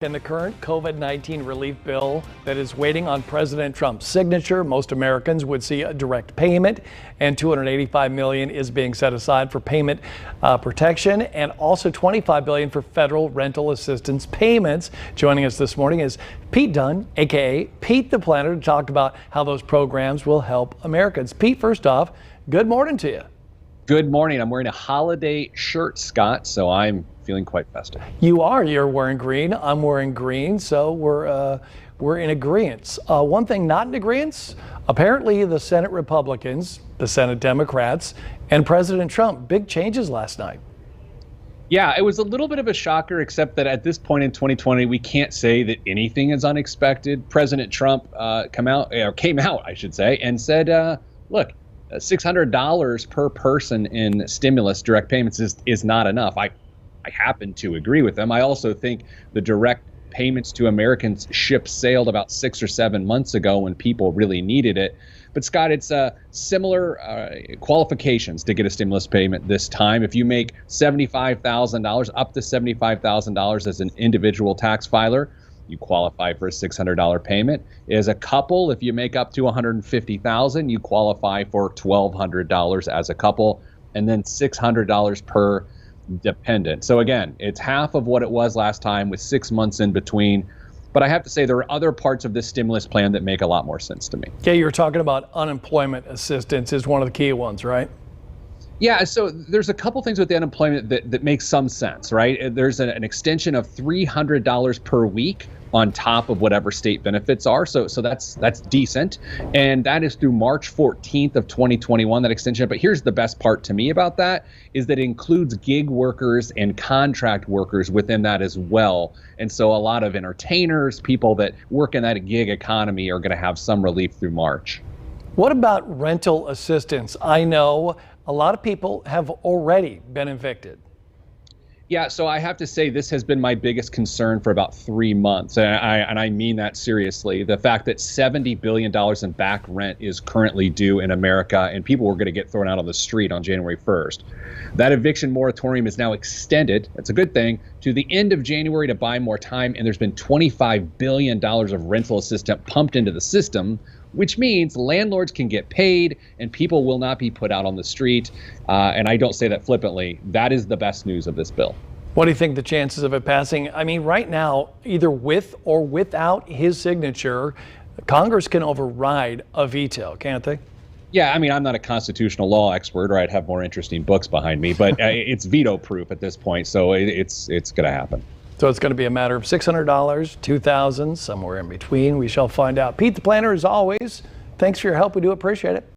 In the current COVID-19 relief bill that is waiting on President Trump's signature, most Americans would see a direct payment, and $285 million is being set aside for payment protection, and also $25 billion for federal rental assistance payments. Joining us this morning is Pete Dunn, aka Pete the Planner, to talk about how those programs will help Americans. Pete, first off, good morning to you. Good morning. I'm wearing a holiday shirt, Scott, so I'm feeling quite festive. You're wearing green. I'm wearing green, so we're in agreement. One thing not in agreement, apparently the Senate Republicans, the Senate Democrats, and President Trump, big changes last night. Yeah, it was a little bit of a shocker, except that at this point in 2020, we can't say that anything is unexpected. President Trump came out, I should say, and said, look, $600 per person in stimulus direct payments is not enough. I happen to agree with them. I also think the direct payments to Americans ship sailed about 6 or 7 months ago when people really needed it. But Scott, it's similar qualifications to get a stimulus payment this time. If you make $75,000, up to $75,000 as an individual tax filer, you qualify for a $600 payment. As a couple, if you make up to $150,000, you qualify for $1,200 as a couple, and then $600 per dependent. So again, it's half of what it was last time with 6 months in between. But I have to say there are other parts of this stimulus plan that make a lot more sense to me. Yeah, you're talking about unemployment assistance is one of the key ones, right? Yeah, so there's a couple things with the unemployment that makes some sense, right? There's an extension of $300 per week on top of whatever state benefits are. So that's decent. And that is through March 14th of 2021, that extension. But here's the best part to me about that is that it includes gig workers and contract workers within that as well. And so a lot of entertainers, people that work in that gig economy are going to have some relief through March. What about rental assistance? I know a lot of people have already been evicted. Yeah, so I have to say this has been my biggest concern for about 3 months, and I mean that seriously. The fact that $70 billion in back rent is currently due in America, and people were going to get thrown out on the street on January 1st. That eviction moratorium is now extended, that's a good thing, to the end of January to buy more time, and there's been $25 billion of rental assistance pumped into the system, which means landlords can get paid and people will not be put out on the street. And I don't say that flippantly. That is the best news of this bill. What do you think the chances of it passing? I mean, right now, either with or without his signature, Congress can override a veto, can't they? Yeah, I mean, I'm not a constitutional law expert, or I'd have more interesting books behind me, but it's veto proof at this point, so it's going to happen. So it's going to be a matter of $600, $2,000, somewhere in between. We shall find out. Pete the Planner, as always, thanks for your help. We do appreciate it.